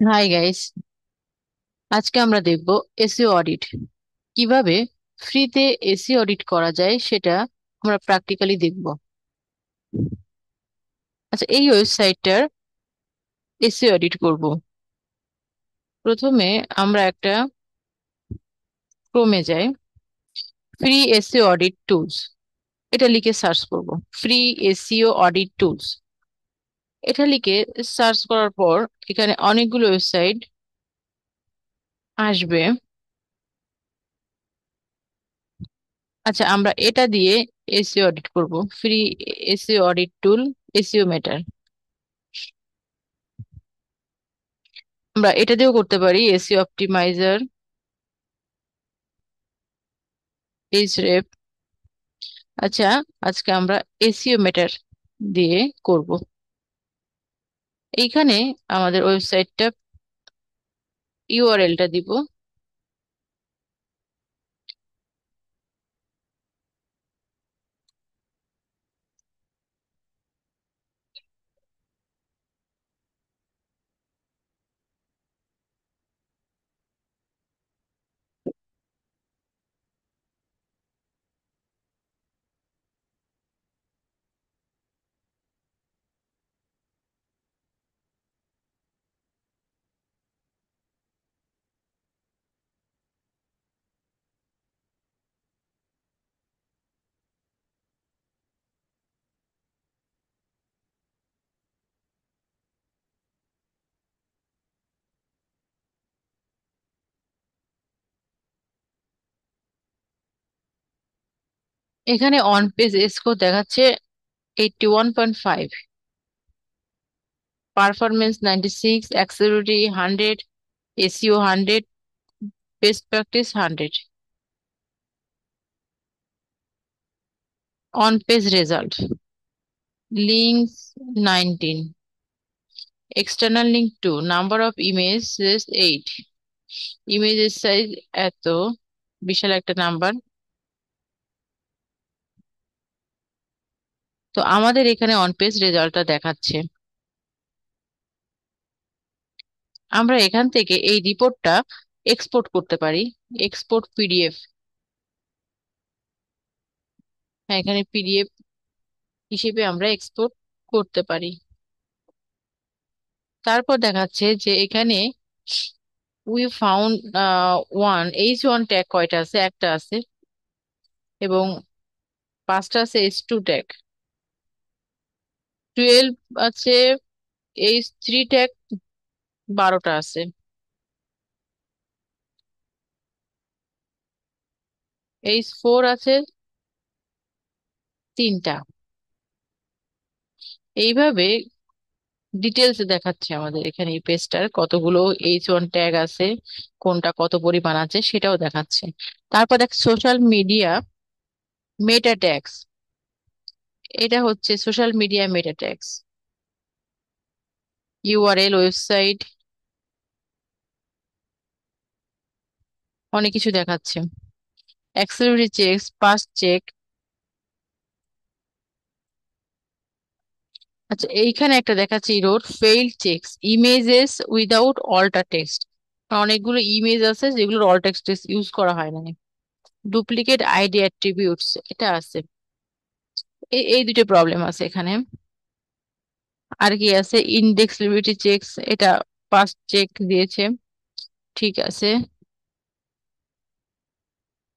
Hi guys, আজকে আমরা দেখব এসইও অডিট কিভাবে ফ্রিতে এসইও অডিট করা যায় সেটা আমরা প্র্যাকটিক্যালি দেখব। আচ্ছা, এই ওয়েবসাইটটার এসইও অডিট করব। প্রথমে আমরা একটা ক্রোমে যাই, ফ্রি এসইও অডিট টুলস এটা লিখে সার্চ করব। ফ্রি এসইও অডিট টুলস এটা লিখে সার্চ করার পর এখানে অনেকগুলো ওয়েবসাইট আসবে। আচ্ছা, আমরা এটা দিয়ে এসইও অডিট করব। ফ্রি এসইও অডিট টুল, এসইও মেটার। আমরা এটা দিয়েও করতে পারি, এসইও অপটিমাইজার, পেজরেপ। আচ্ছা, আজকে আমরা এসইও মেটার দিয়ে করব। এইখানে আমাদের ওয়েবসাইটটা ইউআরএলটা দিব। এখানে অন পেজ স্কোর দেখাচ্ছে 81.5, performance 96, accessibility 100, SEO 100, best practice 100। On page result, links 19, external link 2, number of images 8, ইমেজের সাইজ এত, বিশাল একটা নাম্বার। তো আমাদের এখানে অন পেজ রেজাল্টটা দেখাচ্ছে। আমরা এখান থেকে এই রিপোর্টটা এক্সপোর্ট করতে পারি। এক্সপোর্ট পিডিএফ, হ্যাঁ, এখানে পিডিএফ হিসেবে আমরা এক্সপোর্ট করতে পারি। তারপর দেখাচ্ছে যে এখানে উই ফাউন্ড H1 ট্যাগ কয়টা আছে, একটা আছে, এবং পাঁচটা আছে H2 ট্যাগ, 12 আছে, H3 ট্যাগ 12টা আছে, H4 আছে 3টা। এইভাবে ডিটেলস দেখাচ্ছে আমাদের এখানে এই পেজটার কতগুলো H1 ট্যাগ আছে, কোনটা কত পরিমাণ আছে সেটাও দেখাচ্ছে। তারপর দেখ সোশ্যাল মিডিয়া মেটা ট্যাগস, এটা হচ্ছে social media meta tags, URL, website, অনেক কিছু দেখাচ্ছে। Auxiliary checks, pass check. আচ্ছা, এইখানে একটা দেখাচ্ছে error failed checks, images without alter text. অনেকগুলো ইমেজ আছে যেগুলোর অল্টার টেক্সট ইউজ করা হয় না। ডুপ্লিকেট আইডি অ্যাট্রিবিউটস এটা আছে। এই দুটো প্রবলেম আছে এখানে। আর কি আছে, ইনডেক্সিবিলিটি চেকস, এটা পাস চেক দিয়েছে, ঠিক আছে।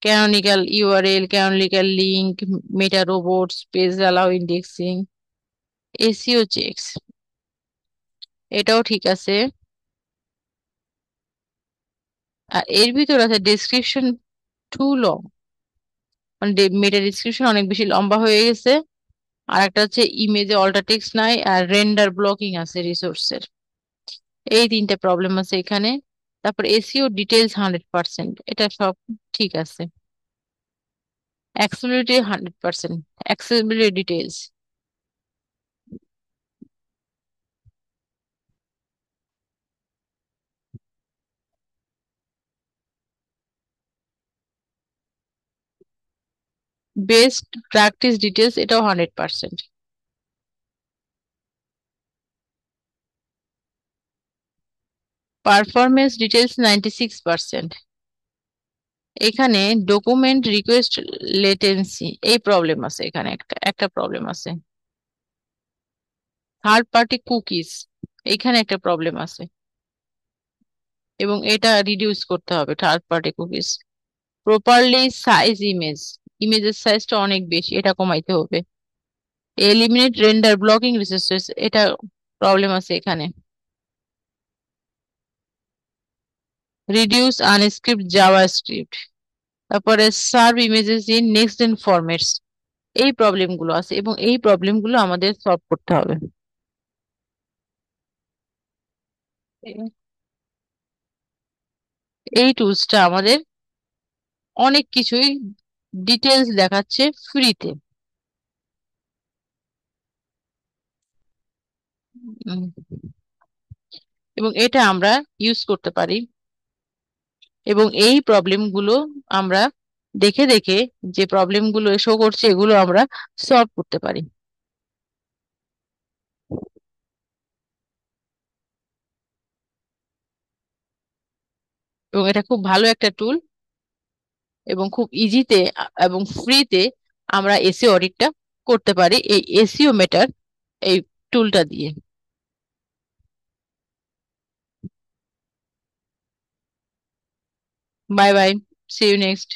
Canonical URL, canonical link, meta robots, page allow indexing, SEO checks, এটাও ঠিক আছে। আর এর ভিতর আছে ডেসক্রিপশন টু লং, মানে মেটা ডিসক্রিপশন অনেক বেশি লম্বা হয়ে গেছে। আর একটা হচ্ছে ইমেজে অল্টার টেক্সট নাই, আর রেন্ডার ব্লকিং আছে রিসোর্সের। এই তিনটে প্রবলেম আছে এখানে। তারপর এসইও ডিটেলস 100%, এটা সব ঠিক আছে। Accessibility 100%, accessibility details, best practice details, এটাও 100%। Performance details 96%। এখানে ডকুমেন্ট রিকোয়েস্ট লেটেন্সি এই প্রবলেম আছে, এখানে একটা একটা প্রবলেম আছে। থার্ড পার্টি কুকিজ এখানে একটা প্রবলেম আছে, এবং এটা রিডিউস করতে হবে third party cookies. Properly size ইমেজের সাইজটা অনেক বেশি, এটা কমাইতে হবে। এলিমিনেট রেন্ডার ব্লকিং রিসোর্সেস, এটা প্রবলেম আছে এখানে। রিডিউস আনস্ক্রিপ্ট জাভাস্ক্রিপ্ট, তারপরে serve images in next gen formats, এই প্রবলেমগুলো আছে এবং এই প্রবলেমগুলো আমাদের সলভ করতে হবে। এই টুলসটা আমাদের অনেক কিছুই ডিটেলস দেখাচ্ছে ফ্রিতে। এবং এটা আমরা ইউজ করতে পারি, এবং এই প্রবলেমগুলো আমরা দেখে দেখে যে প্রবলেমগুলো শো করছে এগুলো আমরা সলভ করতে পারি। এবং এটা খুব ভালো একটা টুল, এবং খুব ইজিতে এবং ফ্রিতে আমরা এসিও অডিটটা করতে পারি এই এসিও মেটার এই টুলটা দিয়ে। Bye bye, see you next.